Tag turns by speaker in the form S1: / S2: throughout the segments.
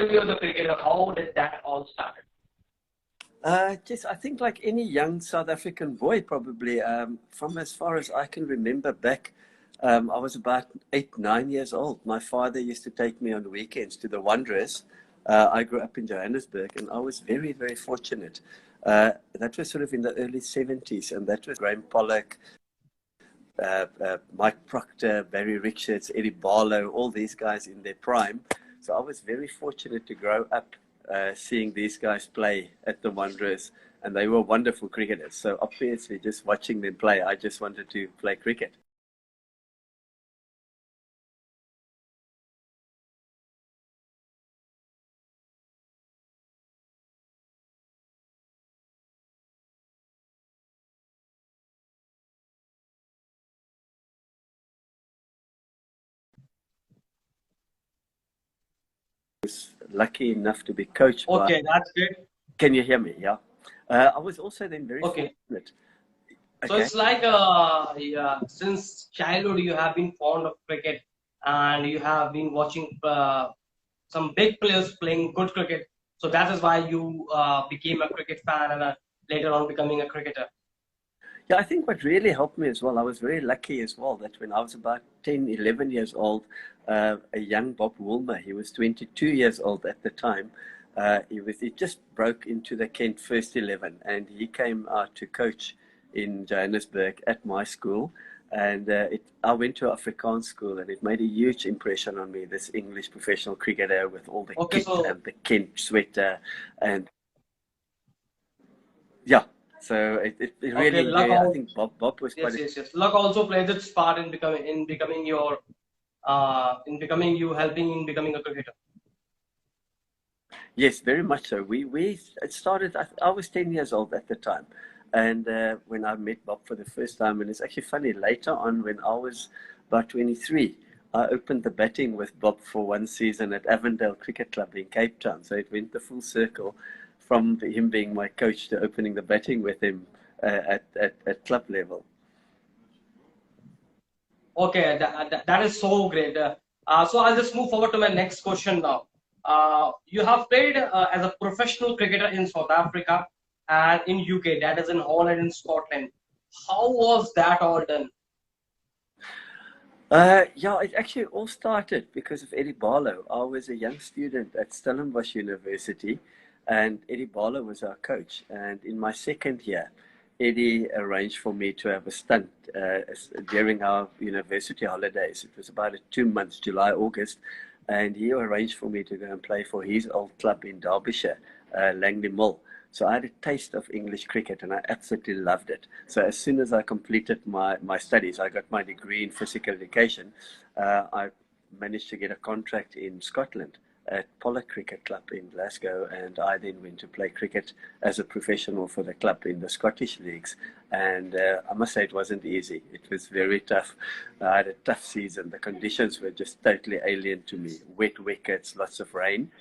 S1: story of the cricketer? How did that all start?
S2: Just I think like any young South African boy, probably from as far as I can remember back, I was about 8, 9 years old. My father used to take me on weekends to the Wanderers. I grew up in Johannesburg, and I was very, very fortunate. That was sort of in the early 70s, and that was Graham Pollock, Mike Proctor, Barry Richards, Eddie Barlow, all these guys in their prime. So I was very fortunate to grow up seeing these guys play at the Wanderers, and they were wonderful cricketers. So obviously, just watching them play, I just wanted to play cricket. Lucky enough to be coached by.
S1: Okay, that's great.
S2: Can you hear me? Yeah. I was also then very fortunate.
S1: So it's like yeah, since childhood you have been fond of cricket and you have been watching some big players playing good cricket. So that is why you became a cricket fan and later on becoming a cricketer.
S2: Yeah, I think what really helped me as well, I was very lucky as well that when I was about 10, 11 years old, a young Bob Woolmer, he was 22 years old at the time, he just broke into the Kent first 11, and he came out to coach in Johannesburg at my school. And I went to Afrikaans school, and it made a huge impression on me, this English professional cricketer with all the kit and the Kent sweater. And yeah. So it really, I think Bob was quite.
S1: Yes. Luck also plays its part in becoming your helping in becoming a cricketer.
S2: Yes, very much so. It started. I was 10 years old at the time, and when I met Bob for the first time, and it's actually funny. Later on, when I was about 23, I opened the batting with Bob for one season at Avondale Cricket Club in Cape Town. So it went the full circle, from him being my coach to opening the batting with him at club level.
S1: Okay, that is so great. So I'll just move forward to my next question now. You have played as a professional cricketer in South Africa and in UK, that is in Holland and Scotland. How was that all done?
S2: Yeah, it actually all started because of Eddie Barlow. I was a young student at Stellenbosch University, and Eddie Barlow was our coach. And in my second year, Eddie arranged for me to have a stunt during our university holidays. It was about 2 months, July, August, and he arranged for me to go and play for his old club in Derbyshire, Langley Mill. So I had a taste of English cricket, and I absolutely loved it. So as soon as I completed my studies, I got my degree in physical education. I managed to get a contract in Scotland at Pollock Cricket Club in Glasgow, and I then went to play cricket as a professional for the club in the Scottish leagues. And I must say it wasn't easy. It was very tough. I had a tough season. The conditions were just totally alien to me. Wet wickets, lots of rain.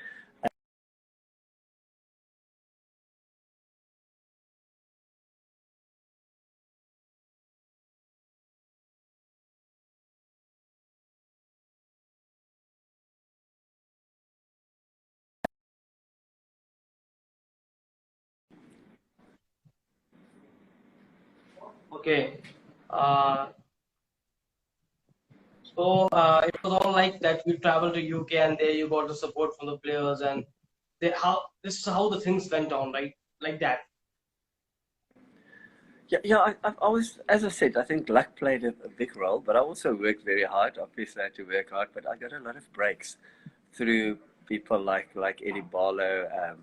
S1: Okay. So it was all like that. You traveled to UK and there you got the support from the players, and this is how the things went on, right? Like that.
S2: Yeah. I was, as I said, I think luck played a big role, but I also worked very hard. Obviously, I had to work hard, but I got a lot of breaks through people like Eddie Barlow,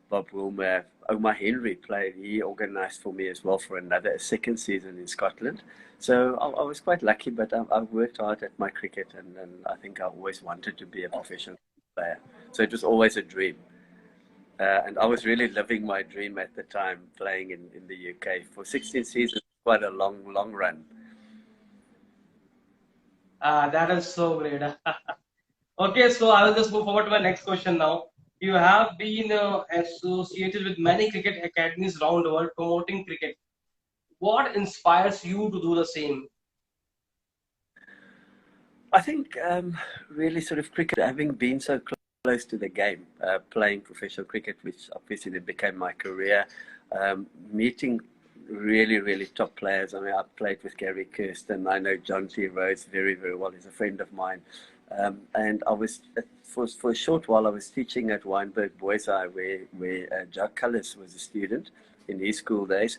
S2: Bob Woolmer, Omar Henry played. He organised for me as well for a second season in Scotland. So I was quite lucky, but I've worked hard at my cricket, and I think I always wanted to be a professional player. So it was always a dream. And I was really living my dream at the time, playing in the UK for 16 seasons, quite a long run.
S1: That is so great. Okay, so I will just move forward to my next question now. You have been associated with many cricket academies around the world promoting cricket. What inspires you to do the same?
S2: I think really sort of cricket, having been so close close to the game, playing professional cricket, which obviously then became my career, meeting really, really top players. I mean, I played with Gary Kirsten. I know John T. Rhodes very, very well. He's a friend of mine. And I was, for a short while, I was teaching at Wynberg Boys High, where Jack Cullis was a student in his school days.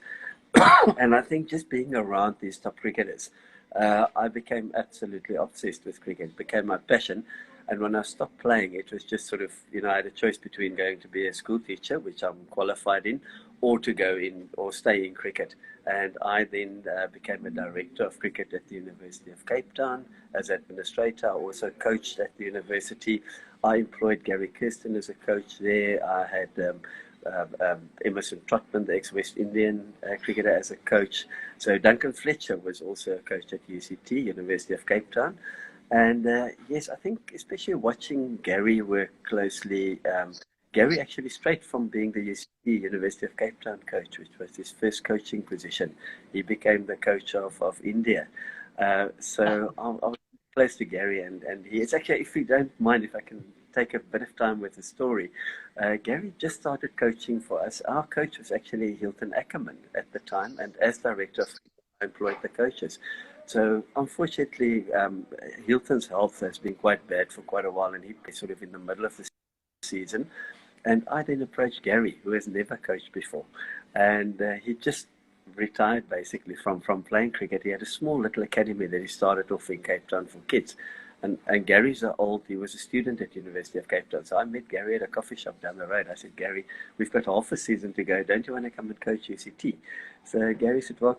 S2: And I think just being around these top cricketers, I became absolutely obsessed with cricket. It became my passion. And when I stopped playing, it was just sort of, I had a choice between going to be a school teacher, which I'm qualified in, or to go in or stay in cricket. And I then became a director of cricket at the University of Cape Town as administrator. I also coached at the university. I employed Gary Kirsten as a coach there. I had Emerson Trotman, the ex-West Indian cricketer, as a coach. So Duncan Fletcher was also a coach at UCT, University of Cape Town. And yes, I think especially watching Gary work closely, Gary actually straight from being the UCT, University of Cape Town coach, which was his first coaching position, he became the coach of India. So I was close to Gary, and he is actually, if you don't mind, if I can take a bit of time with the story, Gary just started coaching for us. Our coach was actually Hilton Ackerman at the time, and as director of I employed the coaches. So unfortunately, Hilton's health has been quite bad for quite a while, and he was sort of in the middle of the season. And I then approached Gary, who has never coached before, and he just retired basically from playing cricket. He had a small little academy that he started off in Cape Town for kids. And Gary's he was a student at University of Cape Town. So I met Gary at a coffee shop down the road. I said, Gary, we've got half a season to go. Don't you want to come and coach UCT? So Gary said, well,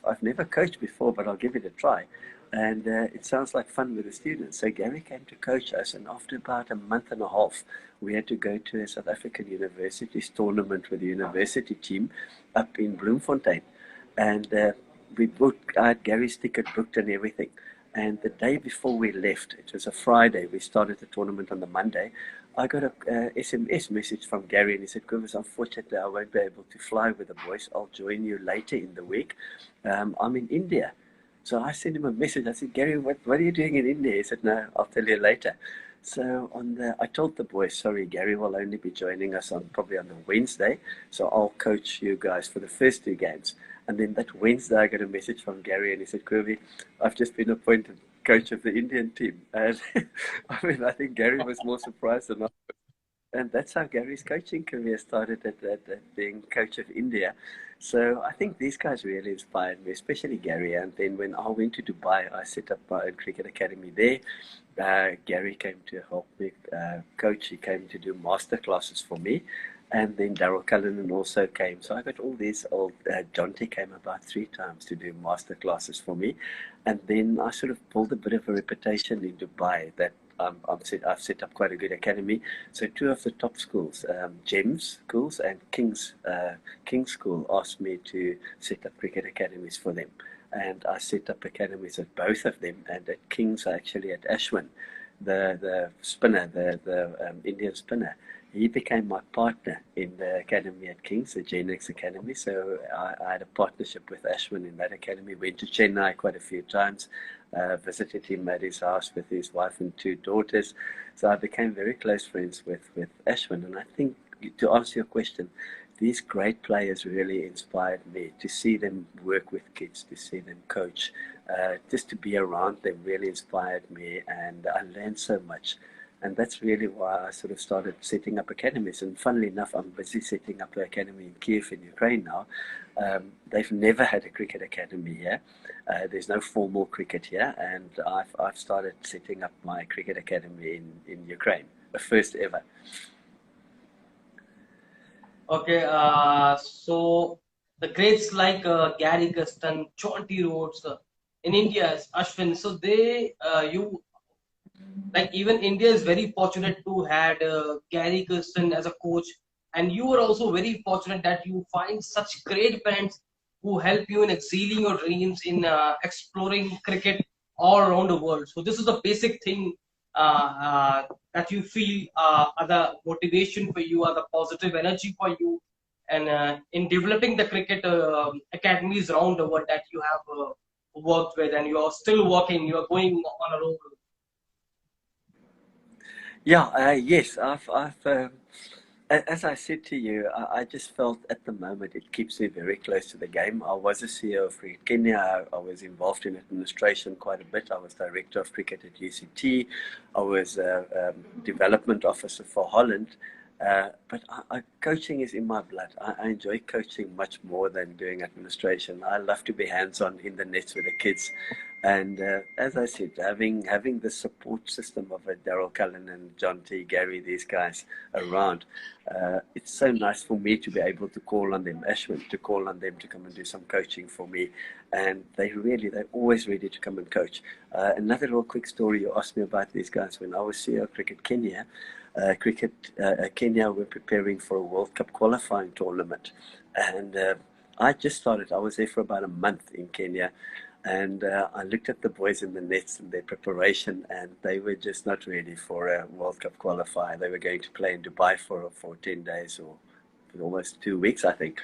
S2: I've never coached before, but I'll give it a try. And it sounds like fun with the students. So Gary came to coach us. And after about a month and a half, we had to go to a South African universities tournament with the university team up in Bloemfontein. And I had Gary's ticket booked and everything. And the day before we left, it was a Friday, we started the tournament on the Monday, I got a SMS message from Gary, and he said, Kobus, unfortunately, I won't be able to fly with the boys. I'll join you later in the week. I'm in India. So I sent him a message. I said, Gary, what are you doing in India? He said, no, I'll tell you later. So I told the boys, sorry, Gary will only be joining us probably on the Wednesday. So I'll coach you guys for the first 2 games. And then that Wednesday, I got a message from Gary, and he said, Kirby, I've just been appointed coach of the Indian team. And I mean, I think Gary was more surprised than I was. And that's how Gary's coaching career started at being coach of India. So I think these guys really inspired me, especially Gary. And then when I went to Dubai, I set up my own cricket academy there. Gary came to help me coach. He came to do master classes for me. And then Daryl Cullinan also came. So I got all these old, John T came about 3 times to do master classes for me. And then I sort of built a bit of a reputation in Dubai that I've set up quite a good academy. So 2 of the top schools, GEMS schools and King's School, asked me to set up cricket academies for them. And I set up academies at both of them. And at King's, actually at Ashwin, the spinner, the Indian spinner, he became my partner in the academy at King's, the Gen X Academy. So I had a partnership with Ashwin in that academy. Went to Chennai quite a few times, visited him at his house with his wife and 2 daughters. So I became very close friends with Ashwin. And I think, to answer your question, these great players really inspired me to see them work with kids, to see them coach. Just to be around them really inspired me, and I learned so much. And that's really why I sort of started setting up academies. And funnily enough, I'm busy setting up an academy in Kiev in Ukraine now. They've never had a cricket academy here. There's no formal cricket here. And I've started setting up my cricket academy in Ukraine, the first ever.
S1: Okay, so the greats like Gary Kirsten, John T. Rhodes, in India, Ashwin, so even India is very fortunate to had Gary Kirsten as a coach, and you are also very fortunate that you find such great parents who help you in excelling your dreams in exploring cricket all around the world. So this is the basic thing that you feel are the motivation for you, are the positive energy for you, and in developing the cricket academies around the world that you have worked with, and you are still working, you are going on a roll.
S2: Yeah, yes, as I said to you, I just felt at the moment it keeps me very close to the game. I was a CEO of Cricket Kenya. I was involved in administration quite a bit. I was director of cricket at UCT. I was development officer for Holland. But coaching is in my blood. I enjoy coaching much more than doing administration. I love to be hands-on in the nets with the kids. And as I said, having the support system of Daryl Cullen and John T. Gary, these guys around, it's so nice for me to be able to call on them, Ashwin, to call on them to come and do some coaching for me. And they're always ready to come and coach. Another little quick story you asked me about these guys. When I was CEO of Cricket Kenya, Kenya were preparing for a World Cup qualifying tournament. And I just started, I was there for about a month in Kenya. And I looked at the boys in the nets and their preparation, and they were just not ready for a World Cup qualifier. They were going to play in Dubai for 10 days or almost 2 weeks, I think.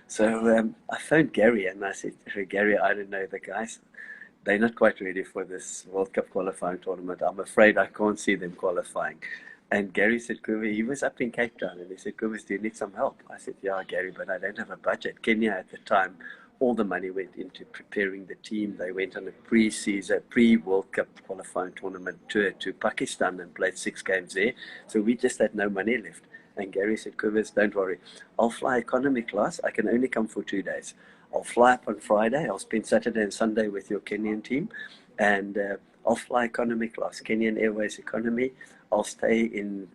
S2: So I phoned Gary and I said, "Hey, Gary, I don't know the guys. They're not quite ready for this World Cup qualifying tournament. I'm afraid I can't see them qualifying." And Gary said, "Kobus," he was up in Cape Town, and he said, "Kobus, do you need some help?" I said, "Yeah, Gary, but I don't have a budget." Kenya at the time, all the money went into preparing the team. They went on a pre-season, pre-World Cup qualifying tournament tour to Pakistan and played 6 games there. So we just had no money left. And Gary said, "Kobus, don't worry. I'll fly economy class. I can only come for 2 days. I'll fly up on Friday. I'll spend Saturday and Sunday with your Kenyan team. And I'll fly economy class, Kenyan Airways economy. I'll stay in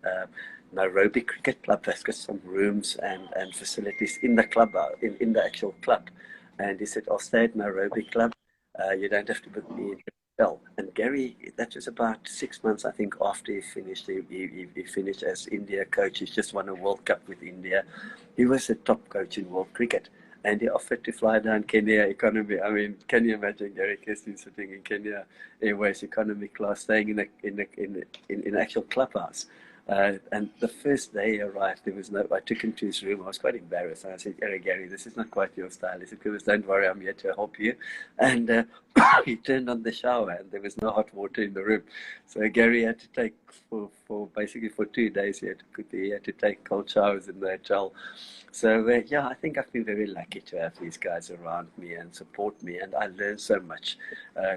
S2: Nairobi Cricket Club. That's got some rooms and facilities in the club, in the actual club." And he said, "I'll stay at Nairobi Club. You don't have to book me in hotel." And Gary, that was about 6 months, I think, after he finished. He finished as India coach. He's just won a World Cup with India. He was the top coach in world cricket. And he offered to fly down Kenya economy. I mean, can you imagine Gary Kirsten sitting in Kenya Airways economy class, staying in actual clubhouse? And the first day he arrived, I took him to his room. I was quite embarrassed. I said, Gary, this is not quite your style." He said, "Kobus, don't worry, I'm here to help you." And he turned on the shower and there was no hot water in the room. So Gary had to take, for basically for 2 days, he had to take cold showers in the hotel. So yeah, I think I've been very lucky to have these guys around me and support me, and I learn so much.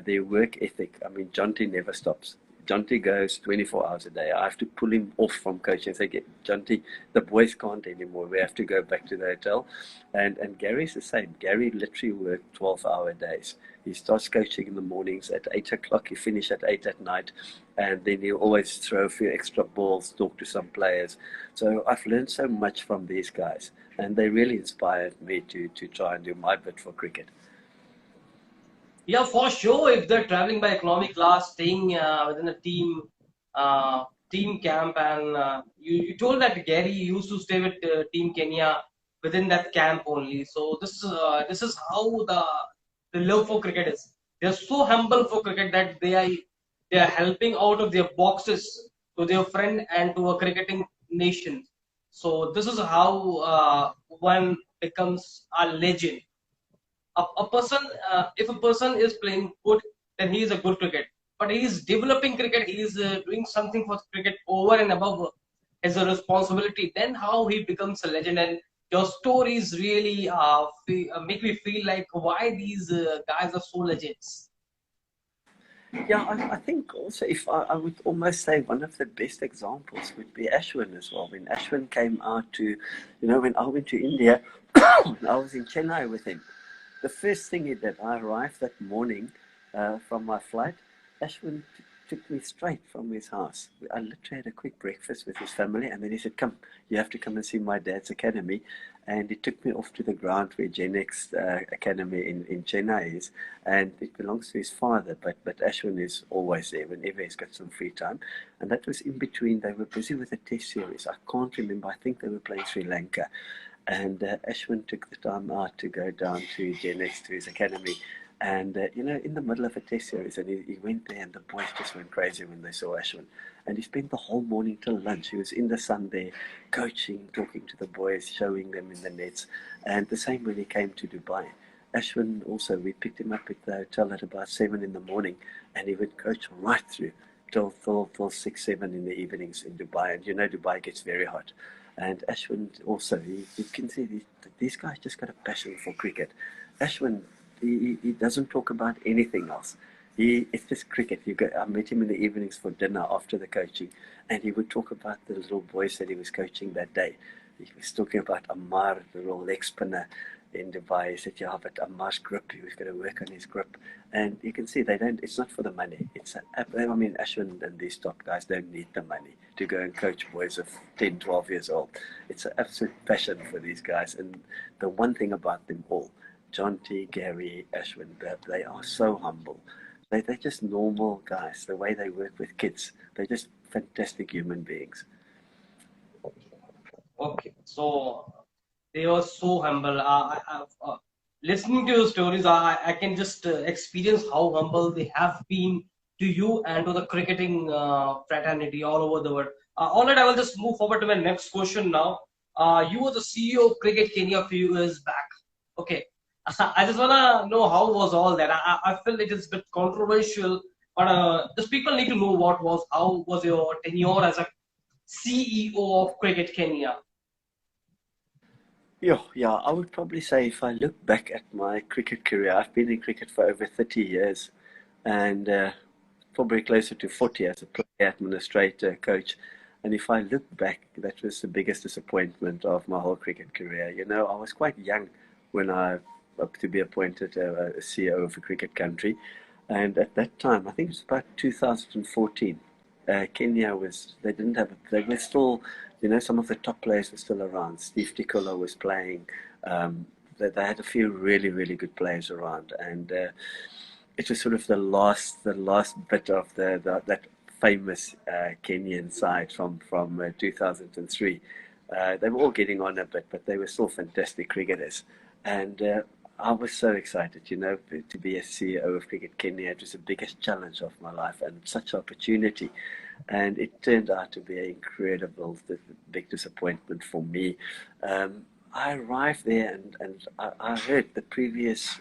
S2: Their work ethic, I mean, Jonty never stops. Jonty goes 24 hours a day. I have to pull him off from coaching and say, "Jonty, the boys can't anymore. We have to go back to the hotel." And Gary's the same. Gary literally worked 12-hour days. He starts coaching in the mornings at 8 o'clock. He finishes at 8 at night. And then he'll always throw a few extra balls, talk to some players. So I've learned so much from these guys. And they really inspired me to try and do my bit for cricket.
S1: Yeah, for sure. If they're traveling by economic class, staying within a team camp, and you told that Gary used to stay with Team Kenya within that camp only. So this is how the love for cricket is. They're so humble for cricket that they are helping out of their boxes to their friend and to a cricketing nation. So this is how one becomes a legend. A person, if a person is playing good, then he is a good cricket. But he is developing cricket, he is doing something for cricket over and above as a responsibility. Then how he becomes a legend. And your stories really make me feel like why these guys are so legends.
S2: Yeah, I think also, if I would almost say one of the best examples would be Ashwin as well. When Ashwin came out when I went to India, I was in Chennai with him. The first thing he did, I arrived that morning from my flight. Ashwin took me straight from his house. I literally had a quick breakfast with his family, and then he said, "Come, you have to come and see my dad's academy." And he took me off to the ground where Genix Academy in Chennai is, and it belongs to his father, but Ashwin is always there whenever he's got some free time. And that was in between. They were busy with a test series. I can't remember. I think they were playing Sri Lanka. And Ashwin took the time out to go down to Genix, to his academy. And, in the middle of a test series, and he went there, and the boys just went crazy when they saw Ashwin. And he spent the whole morning till lunch. He was in the sun there, coaching, talking to the boys, showing them in the nets. And the same when he came to Dubai. Ashwin also, we picked him up at the hotel at about 7 in the morning, and he would coach right through. till 6, 7 in the evenings in Dubai. And you know, Dubai gets very hot. And Ashwin also, you can see these guys just got a passion for cricket. Ashwin, he doesn't talk about anything else. It's just cricket. I met him in the evenings for dinner after the coaching, and he would talk about the little boys that he was coaching that day. He was talking about Ammar, the little leg spinner in Dubai. He said, yeah, but Ammar's grip, he was going to work on his grip. And you can see it's not for the money. Ashwin and these top guys don't need the money to go and coach boys of 10, 12 years old. It's an absolute passion for these guys. And the one thing about them all, John T, Gary, Ashwin, that they are so humble. They're just normal guys. The way they work with kids, they're just fantastic human beings.
S1: Okay, so they were so humble. Listening to your stories, I can just experience how humble they have been to you and to the cricketing fraternity all over the world. All right, I will just move forward to my next question now. You were the CEO of Cricket Kenya a few years back. Okay, I just wanna know how was all that. I feel it is a bit controversial, but just people need to know how was your tenure as a CEO of Cricket Kenya.
S2: Yeah, I would probably say if I look back at my cricket career, I've been in cricket for over 30 years and probably closer to 40 as a player, administrator, coach. And if I look back, that was the biggest disappointment of my whole cricket career. You know, I was quite young when I up to be appointed a CEO of a cricket country. And at that time, I think it was about 2014, Kenya they were still, you know, some of the top players were still around. Steve Tikula was playing. They had a few really, really good players around. And it was sort of the last bit of that famous Kenyan side from 2003. They were all getting on a bit, but they were still fantastic cricketers. And I was so excited, you know, to be a CEO of Cricket Kenya. It was the biggest challenge of my life and such opportunity. And it turned out to be an incredible, big disappointment for me. I arrived there and I heard the previous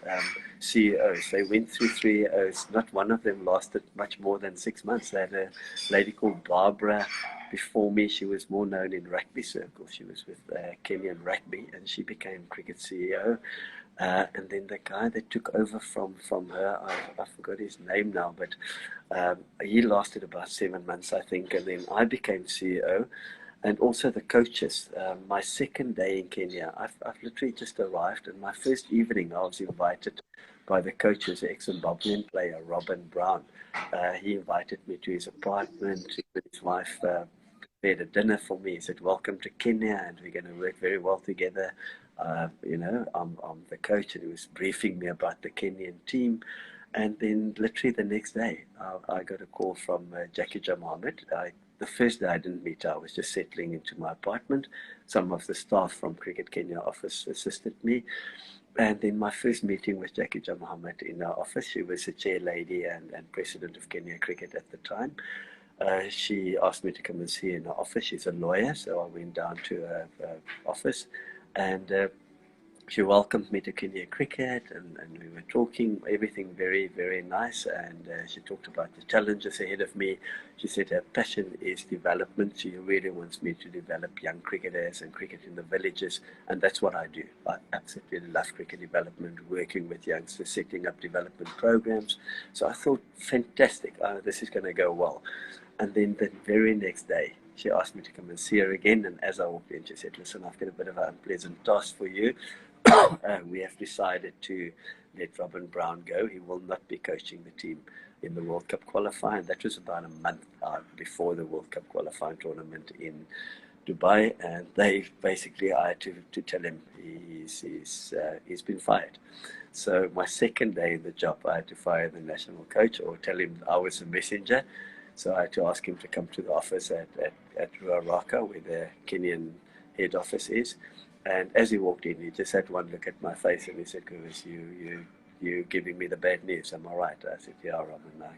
S2: CEOs, they went through 3 years. Not one of them lasted much more than 6 months. They had a lady called Barbara before me. She was more known in rugby circles. She was with Kenyan Rugby and she became cricket CEO. And then the guy that took over from her, I forgot his name now, but he lasted about 7 months, I think, and then I became CEO. And also the coaches. My second day in Kenya, I've literally just arrived, and my first evening I was invited by the coaches, the ex-Zimbabwean player, Robin Brown. He invited me to his apartment. He and his wife prepared a dinner for me. He said, welcome to Kenya, and we're going to work very well together. You know, I'm the coach, and he was briefing me about the Kenyan team. And then literally the next day, I got a call from Jackie Mohammed. The first day I didn't meet her. I was just settling into my apartment. Some of the staff from Cricket Kenya office assisted me. And then my first meeting with Jackie Mohammed in our office, she was the chair lady and president of Kenya Cricket at the time. She asked me to come and see her in her office. She's a lawyer, so I went down to her office. And she welcomed me to Kenya Cricket, and we were talking, everything very, very nice. And she talked about the challenges ahead of me. She said her passion is development. She really wants me to develop young cricketers and cricket in the villages, and that's what I do. I absolutely love cricket development, working with youngsters, setting up development programs. So I thought, fantastic, this is going to go well. And then the very next day, she asked me to come and see her again. And as I walked in, she said, listen, I've got a bit of an unpleasant task for you. We have decided to let Robin Brown go. He will not be coaching the team in the World Cup qualifying. That was about a month before the World Cup qualifying tournament in Dubai. And I had to tell him he's been fired. So my second day in the job, I had to fire the national coach or tell him I was a messenger. So I had to ask him to come to the office at Ruaraka, where the Kenyan head office is. And as he walked in, he just had one look at my face and he said, Kobus, you giving me the bad news, am I right? I said, yeah, Robin, I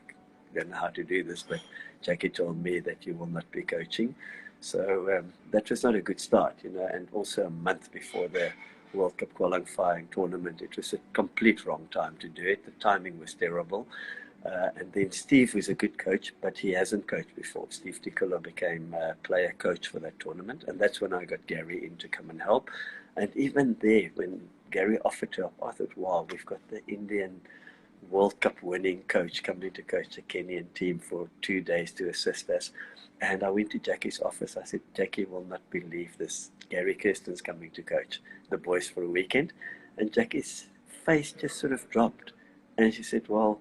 S2: don't know how to do this, but Jackie told me that you will not be coaching. So that was not a good start, you know, and also a month before the World Cup qualifying tournament, it was a complete wrong time to do it. The timing was terrible. And then Steve was a good coach, but he hasn't coached before. Steve Ticola became player coach for that tournament, and that's when I got Gary in to come and help. And even there, when Gary offered to help, I thought, wow, we've got the Indian World Cup winning coach coming to coach the Kenyan team for 2 days to assist us. And I went to Jackie's office. I said, Jackie will not believe this. Gary Kirsten's coming to coach the boys for a weekend. And Jackie's face just sort of dropped. And she said, well,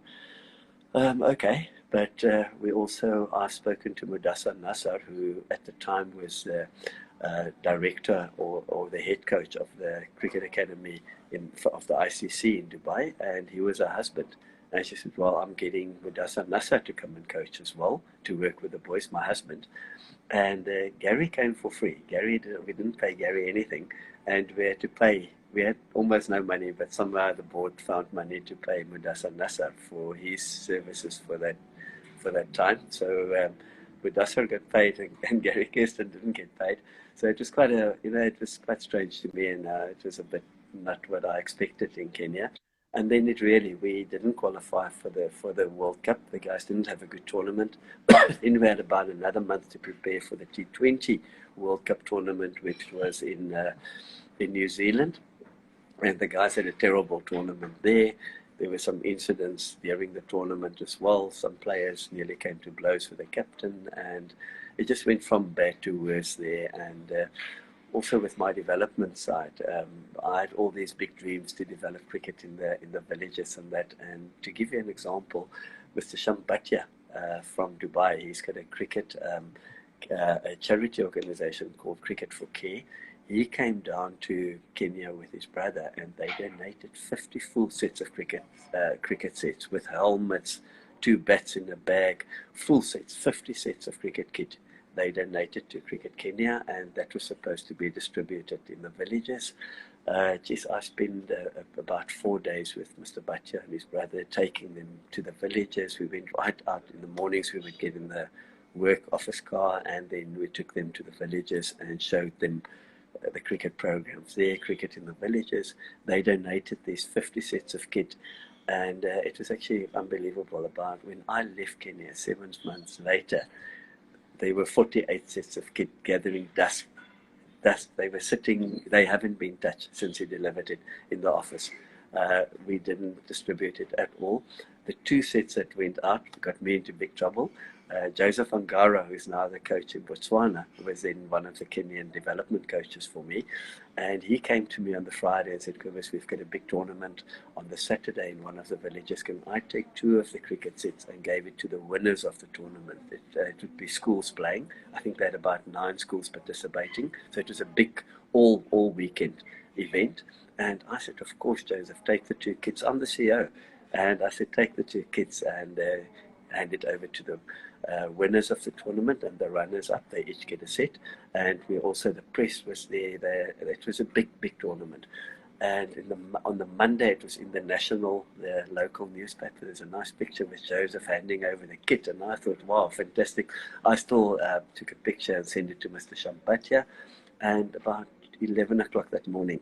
S2: okay. But I've spoken to Mudassar Nassar, who at the time was the director or the head coach of the Cricket Academy of the ICC in Dubai, and he was her husband. And she said, well, I'm getting Mudassar Nassar to come and coach as well, to work with the boys, my husband. And Gary came for free. We didn't pay Gary anything, and we had to pay. We had almost no money, but somehow the board found money to pay Mudassar Nassar for his services for that time. So Mudassar got paid, and Gary Kirsten didn't get paid. So it was it was quite strange to me, and it was a bit not what I expected in Kenya. And then we didn't qualify for the World Cup. The guys didn't have a good tournament. Then we had about another month to prepare for the T20 World Cup tournament, which was in New Zealand. And the guys had a terrible tournament there. There were some incidents during the tournament as well. Some players nearly came to blows with the captain, and it just went from bad to worse there. And also with my development side, I had all these big dreams to develop cricket in the villages and that. And to give you an example, Mr. Shambatia from Dubai, he's got a charity organization called Cricket for Care. He came down to Kenya with his brother, and they donated 50 full sets of cricket sets with helmets, 2 bats in a bag, full sets, 50 sets of cricket kit. They donated to Cricket Kenya, and that was supposed to be distributed in the villages. I spent about 4 days with Mr. Bhatia and his brother, taking them to the villages. We went right out in the mornings. We would get in the work office car, and then we took them to the villages and showed them the cricket programs there, cricket in the villages. They donated these 50 sets of kit, and it was actually unbelievable. About when I left Kenya 7 months later, there were 48 sets of kit gathering dust. They were sitting, they haven't been touched since he delivered it in the office. We didn't distribute it at all. The 2 sets that went out got me into big trouble. Joseph Angara, who's now the coach in Botswana, was then one of the Kenyan development coaches for me. And he came to me on the Friday and said, Kobus, we've got a big tournament on the Saturday in one of the villages. Can I take 2 of the cricket sets and gave it to the winners of the tournament? It would be schools playing. I think they had about 9 schools participating. So it was a big all weekend event. And I said, of course, Joseph, take the 2 kits. I'm the CEO. And I said, take the 2 kits and hand it over to the winners of the tournament and the runners up. They each get a set. And the press was there. It was a big tournament. And on the Monday, it was in the local newspaper. There's a nice picture with Joseph handing over the kit. And I thought, wow, fantastic. I still took a picture and sent it to Mr. Shambatia. And about 11 o'clock that morning,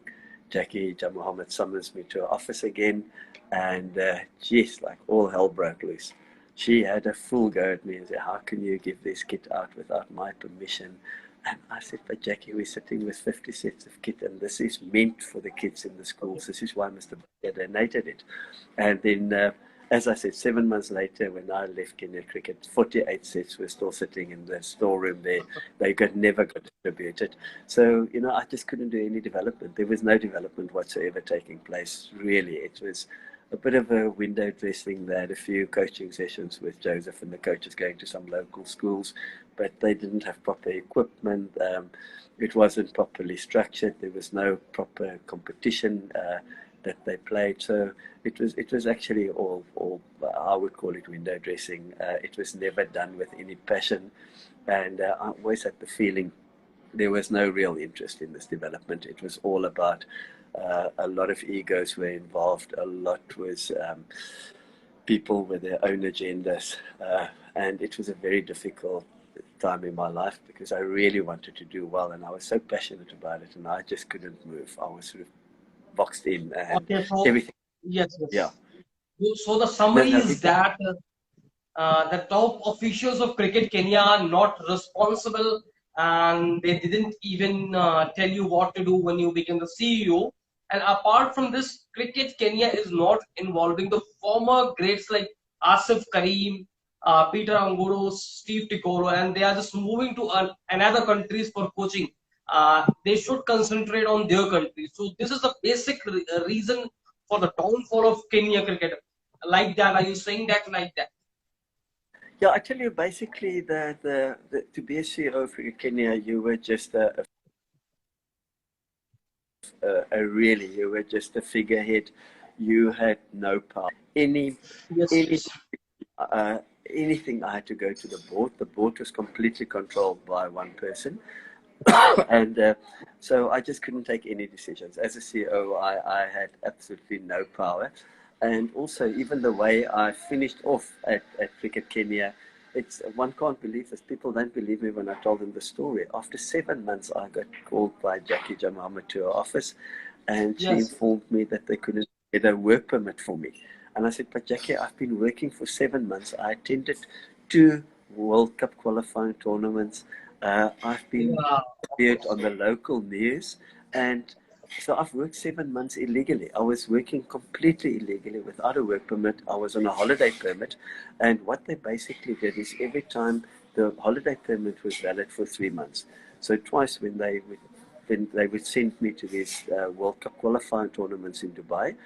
S2: Jackie Mohammed summons me to her office again. And like all hell broke loose. She had a full go at me and said, how can you give this kit out without my permission? And I said, but Jackie, we're sitting with 50 sets of kit, and this is meant for the kids in the schools. This is why Mr. Bhatia donated it. And then, as I said, 7 months later, when I left Kenya Cricket, 48 sets were still sitting in the storeroom there. They never got distributed. So, I just couldn't do any development. There was no development whatsoever taking place, really. It was a bit of a window dressing. They had a few coaching sessions with Joseph and the coaches going to some local schools, but they didn't have proper equipment. It wasn't properly structured. There was no proper competition that they played. So it was actually all I would call it window dressing. It was never done with any passion, and I always had the feeling there was no real interest in this development. It was all about a lot of egos were involved. A lot was people with their own agendas, and it was a very difficult time in my life because I really wanted to do well, and I was so passionate about it, and I just couldn't move. I was sort of boxed in, and
S1: Okay, so
S2: everything.
S1: yes.
S2: Yeah.
S1: So the summary is that the top officials of Cricket Kenya are not responsible, and they didn't even tell you what to do when you became the CEO. And apart from this, Cricket Kenya is not involving the former greats like Aasif, Kareem, Peter Anguro, Steve Tikoro, and they are just moving to another countries for coaching. They should concentrate on their country. So this is the basic reason for the downfall of Kenya cricket. Like that, are you saying that like that?
S2: Yeah, I tell you, basically, to be a CEO for Kenya, you were just you were just a figurehead. You had no power.
S1: Yes,
S2: Any
S1: yes.
S2: anything, I had to go to the board. The board was completely controlled by one person. And so I just couldn't take any decisions. As a CEO, I had absolutely no power. And also, even the way I finished off at Cricket Kenya, one can't believe this. People don't believe me when I told them the story. After 7 months, I got called by Jackie Jamama to her office, and she
S1: Yes.
S2: informed me that they couldn't get a work permit for me. And I said, but Jackie, I've been working for 7 months. I attended 2 World Cup qualifying tournaments. I've been
S1: Yeah.
S2: appeared on the local news, and so I've worked 7 months illegally. I was working completely illegally without a work permit. I was on a holiday permit, and what they basically did is every time the holiday permit was valid for 3 months. So twice when they would send me to these World Cup qualifying tournaments in Dubai,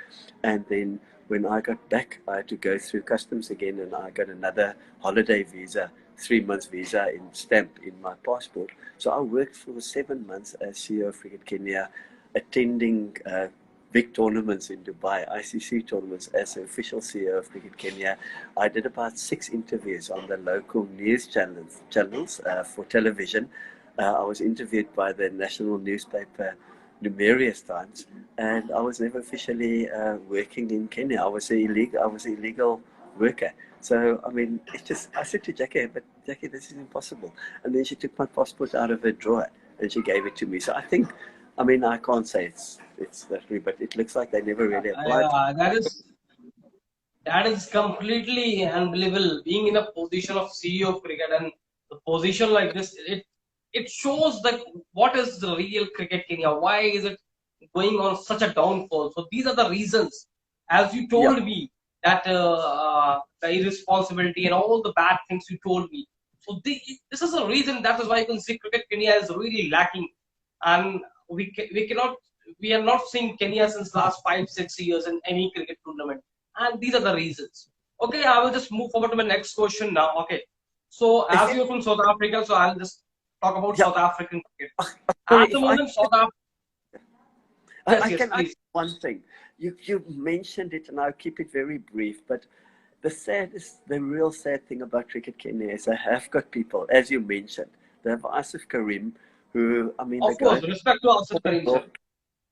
S2: and then when I got back, I had to go through customs again, and I got another holiday visa, 3 months visa in stamp in my passport. So I worked for 7 months as CEO of Cricket Kenya, attending big tournaments in Dubai, ICC tournaments as the official CEO of Cricket Kenya. I did about 6 interviews on the local news channels for television. I was interviewed by the national newspaper numerous times, and I was never officially working in Kenya. I was an illegal worker. So, I mean, I said to Jackie, but Jackie, this is impossible. And then she took my passport out of her drawer and she gave it to me. So I think, I mean, I can't say it's that way, but it looks like they never really applied.
S1: That is completely unbelievable. Being in a position of CEO of cricket and the position like this, it shows that what is the real cricket Kenya? Why is it going on such a downfall? So these are the reasons, as you
S2: Yeah.
S1: told me, that the irresponsibility and all the bad things you told me. So this is a reason. That is why you can see cricket Kenya is really lacking, and we are not seeing Kenya since last 5 6 years in any cricket tournament, and these are the reasons. Okay, I will just move forward to my next question now. Okay, so
S2: If
S1: as you're from South Africa, so I'll just talk about
S2: yeah,
S1: South African cricket.
S2: sorry,
S1: At the
S2: if I
S1: moment, South Africa. Yes,
S2: I
S1: yes,
S2: can add
S1: please.
S2: one thing. You mentioned it, and I'll keep it very brief. But the real sad thing about Cricket Kenya is I have got people, as you mentioned, they have Aasif Kareem, who, I mean, the
S1: Of course,
S2: guy,
S1: respect to Aasif Kareem, sir.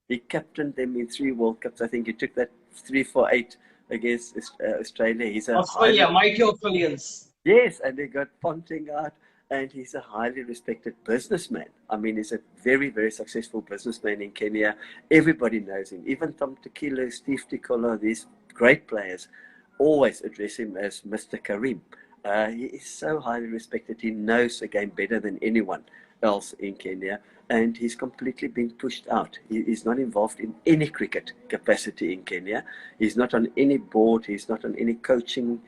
S2: he captained them in 3 World Cups. I think he took that 3 for 8 against Australia. He's a highly
S1: Australia, mighty Australians.
S2: Yes, and they got Ponting out, and he's a highly respected businessman. I mean, he's a very, very successful businessman in Kenya. Everybody knows him. Even Tom Tequila, Steve Tikolo, these great players always address him as Mr. Kareem. He is so highly respected. He knows the game better than anyone else in Kenya, and he's completely been pushed out. He is not involved in any cricket capacity in Kenya. He's not on any board. He's not on any coaching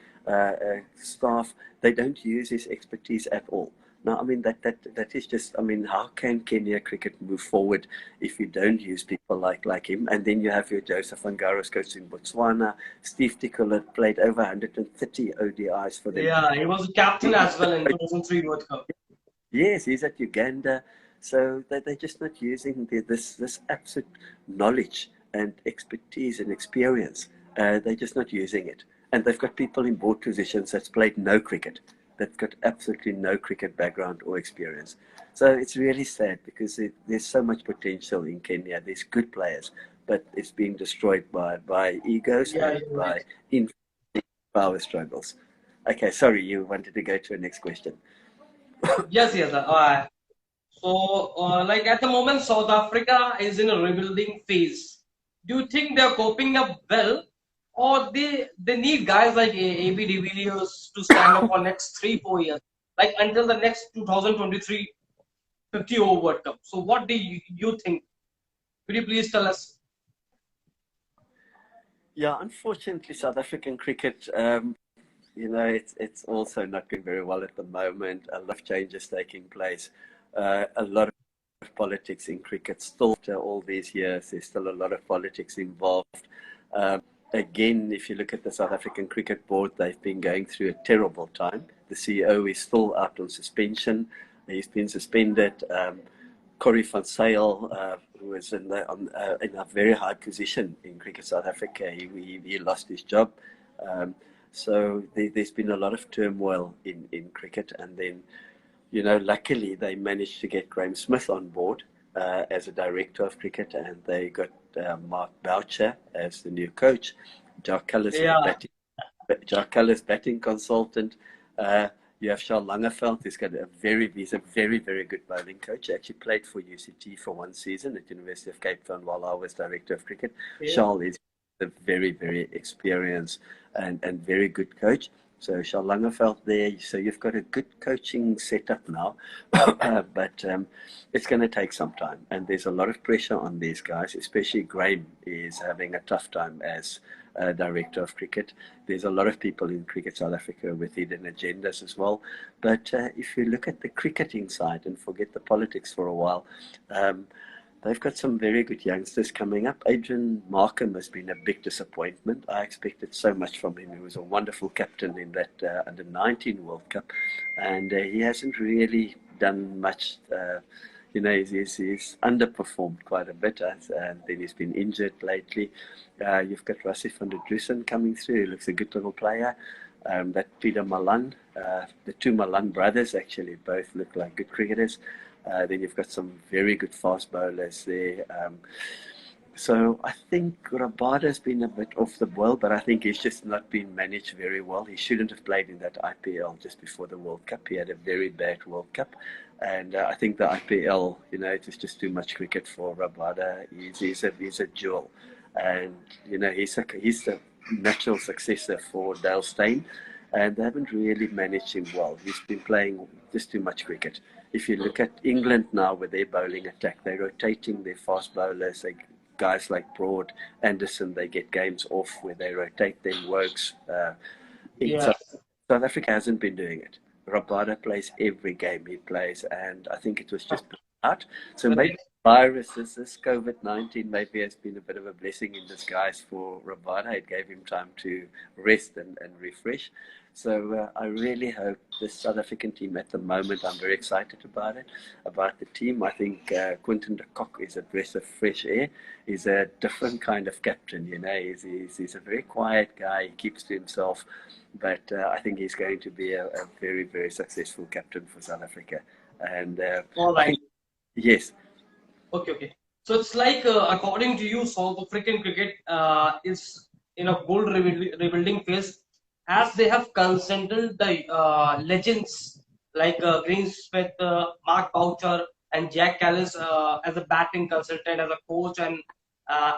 S2: staff. They don't use his expertise at all. Now, I mean, that is just, I mean, how can Kenya cricket move forward if you don't use people like him? And then you have your Joseph Angaros coach in Botswana. Steve Tickler played over 130 ODIs for them.
S1: Yeah, he was captain as well in 2003 World Cup.
S2: Yes, he's at Uganda. So they're just not using this absolute knowledge and expertise and experience. They're just not using it. And they've got people in board positions that's played no cricket, that's got absolutely no cricket background or experience. So it's really sad because there's so much potential in Kenya. There's good players, but it's being destroyed by egos
S1: Yeah,
S2: and
S1: you're
S2: by
S1: right.
S2: power struggles. Okay, sorry, you wanted to go to the next question.
S1: Yes, yes. So, like at the moment, South Africa is in a rebuilding phase. Do you think they're coping up well, or they need guys like AB de Villiers to stand up for next 3-4 years, like until the next 2023 50 over World Cup. So what do you think? Could you please tell us?
S2: Yeah, unfortunately, South African cricket, it's also not going very well at the moment. A lot of changes taking place. A lot of politics in cricket. Still, after all these years, there's still a lot of politics involved. Um, Again, if you look at the South African Cricket Board, they've been going through a terrible time. The CEO is still out on suspension. He's been suspended. Corey van Zyl, who was in a very high position in Cricket South Africa, he lost his job. So there's been a lot of turmoil in cricket. And then, luckily they managed to get Graeme Smith on board as a director of cricket, and they got Mark Boucher as the new coach. Jacques Culler's batting consultant. You have Charles Langeveld, he's a very, very good bowling coach. He actually played for UCT for one season at University of Cape Town while I was director of cricket. Yeah. Charles is a very, very experienced and very good coach. So Charles Langeveld there. So you've got a good coaching setup now, but it's going to take some time. And there's a lot of pressure on these guys, especially Graeme is having a tough time as director of cricket. There's a lot of people in Cricket South Africa with hidden agendas as well. But if you look at the cricketing side and forget the politics for a while, they've got some very good youngsters coming up. Adrian Markham has been a big disappointment. I expected so much from him. He was a wonderful captain in that Under-19 World Cup, and he hasn't really done much. He's underperformed quite a bit, and then he's been injured lately. You've got Wasim van der Dussen coming through. He looks a good little player. That Peter Malan, the two Malan brothers actually both look like good cricketers. Then you've got some very good fast bowlers there. So I think Rabada's been a bit off the boil, but I think he's just not been managed very well. He shouldn't have played in that IPL just before the World Cup. He had a very bad World Cup. And I think the IPL, it was just too much cricket for Rabada. He's a jewel. And, he's the natural successor for Dale Steyn. And they haven't really managed him well. He's been playing just too much cricket. If you look at England now with their bowling attack, they're rotating their fast bowlers. Guys like Broad, Anderson, they get games off where they rotate them. Works. South Africa hasn't been doing it. Rabada plays every game he plays, and I think it was just out. So maybe viruses, this COVID-19 maybe has been a bit of a blessing in disguise for Rabada. It gave him time to rest and refresh. So I really hope the South African team at the moment, I'm very excited about it, about the team. I think Quinton de Kock is a breath of fresh air. He's a different kind of captain, He's a very quiet guy. He keeps to himself. But I think he's going to be a very, very successful captain for South Africa. And
S1: all right.
S2: Yes.
S1: Okay. So it's like, according to you, South African cricket is in a good rebuilding phase, as they have consented the legends like Green Smith, Mark Boucher, and Jack Callis as a batting consultant, as a coach, and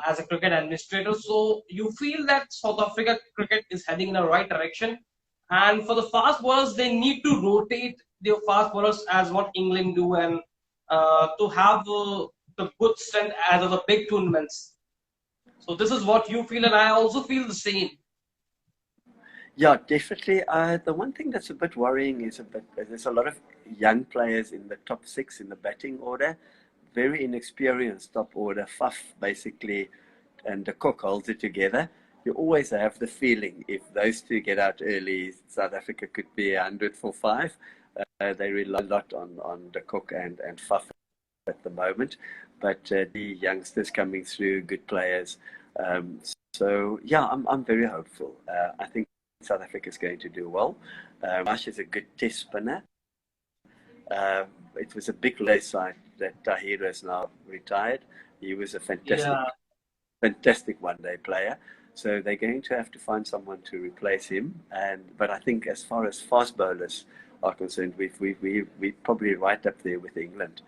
S1: as a cricket administrator. So you feel that South Africa cricket is heading in the right direction. And for the fast bowlers, they need to rotate their fast bowlers as what England do, and to have the good strength as of the big tournaments. So this is what you feel, and I also feel the same.
S2: Yeah, definitely. The one thing that's a bit worrying is there's a lot of young players in the top 6 in the batting order, very inexperienced top order. Faf basically, and de Kock holds it together. You always have the feeling if those two get out early, South Africa could be 100 for 5. They rely a lot on de Kock and Faf at the moment, but the youngsters coming through, good players. So yeah, I'm very hopeful. I think South Africa is going to do well. Ash is a good test spinner. It was a big low side that Tahir has now retired. He was a fantastic one-day player. So they're going to have to find someone to replace him. But I think as far as fast bowlers are concerned, we're probably right up there with England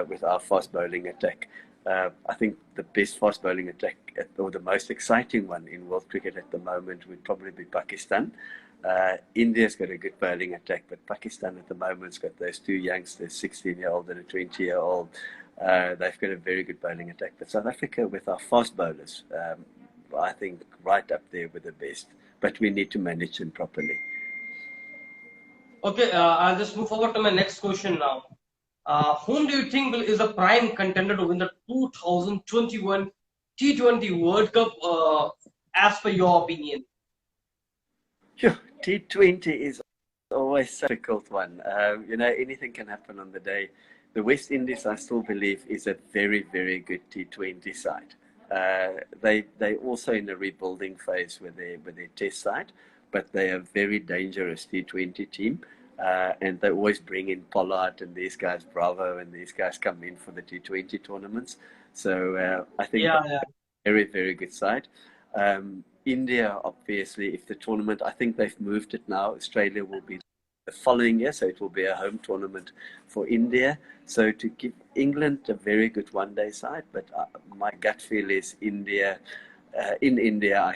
S2: with our fast bowling attack. I think the best fast bowling attack, or the most exciting one in world cricket at the moment, would probably be Pakistan. India's got a good bowling attack, but Pakistan at the moment's got those two youngsters, 16-year-old and a 20-year-old. They've got a very good bowling attack. But South Africa, with our fast bowlers, I think right up there with the best. But we need to manage them properly.
S1: Okay, I'll just move forward to my next question now. Whom do you think is a prime contender to win the 2021 T20 World Cup, as per your opinion?
S2: Sure. T20 is always a difficult one. Anything can happen on the day. The West Indies, I still believe, is a very, very good T20 side. They also in a rebuilding phase with their test side, but they are a very dangerous T20 team. And they always bring in Pollard and these guys, Bravo, and these guys come in for the T20 tournaments. So I think very, very good side. India, obviously, if the tournament, I think they've moved it now. Australia will be the following year, so it will be a home tournament for India. So to give England a very good one-day side, but my gut feel is India. In India,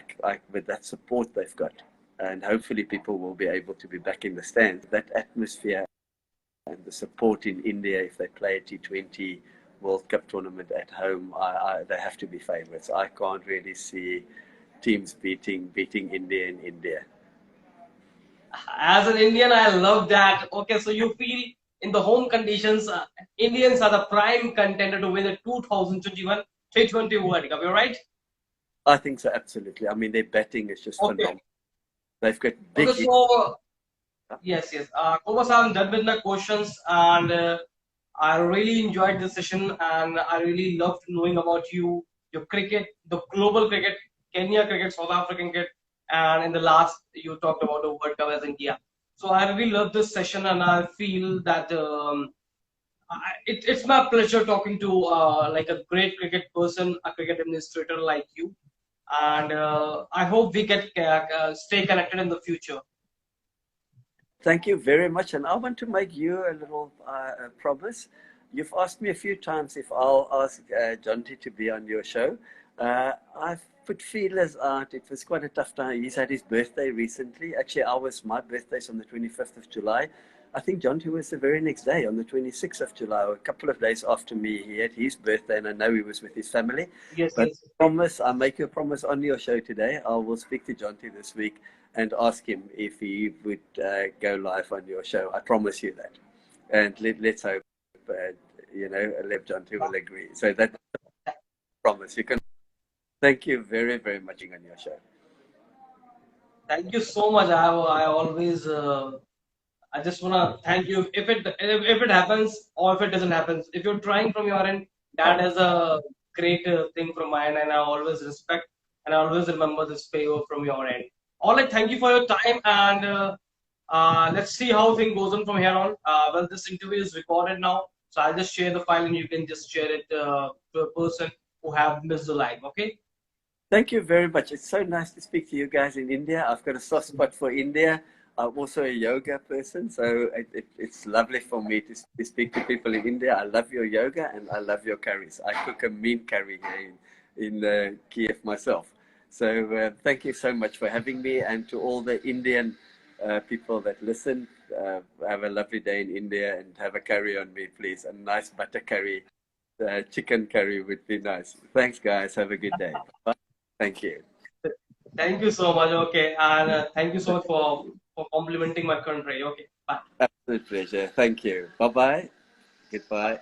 S2: with that support they've got, and hopefully people will be able to be back in the stands. That atmosphere and the support in India, if they play a T20 World Cup tournament at home, they have to be favourites. I can't really see teams beating India in India.
S1: As an Indian, I love that. Okay, so you feel in the home conditions, Indians are the prime contender to win the 2021 T20 World Cup. You're right?
S2: I think so, absolutely. I mean, their batting is just phenomenal. They've got big.
S1: Okay, so yes. Kobus, I'm done with my questions, and I really enjoyed this session, and I really loved knowing about you, your cricket, the global cricket, Kenya cricket, South African cricket, and in the last you talked about the World Cup as India. So I really love this session, and I feel that it's my pleasure talking to like a great cricket person, a cricket administrator like you, and I hope we get stay connected in the future.
S2: Thank you very much, and I want to make you a little promise. You've asked me a few times if I'll ask Jonty to be on your show. I've put feelers out. It was quite a tough time. He's had his birthday recently. Actually, my birthday's on the 25th of July. I think Jonty was the very next day, on the 26th of July, a couple of days after me. He had his birthday, and I know he was with his family.
S1: Yes,
S2: but
S1: yes.
S2: Promise, I make you a promise on your show today. I will speak to Jonty this week and ask him if he would go live on your show. I promise you that. And let's hope, Leb Jonty will agree. So that's a promise. You can. Thank you very, very much on your show.
S1: Thank you so much. I always, I just want to thank you. If it happens or if it doesn't happen, if you're trying from your end, that is a great thing from my end, and I always respect and I always remember this favor from your end. All right, thank you for your time, and let's see how things goes on from here on. Well, this interview is recorded now, so I'll just share the file and you can just share it to a person who have missed the live. Okay.
S2: Thank you very much. It's so nice to speak to you guys in India. I've got a soft spot for India. I'm also a yoga person, so it's lovely for me to speak to people in India. I love your yoga and I love your curries. I cook a mean curry here in Kiev myself. So thank you so much for having me, and to all the Indian people that listen, have a lovely day in India and have a curry on me, please. A nice butter curry, chicken curry would be nice. Thanks, guys. Have a good day. Bye. Thank you.
S1: Thank you so much. Okay, and thank you so much for complimenting my country. Okay, bye.
S2: Absolute pleasure. Thank you. Bye-bye. Goodbye.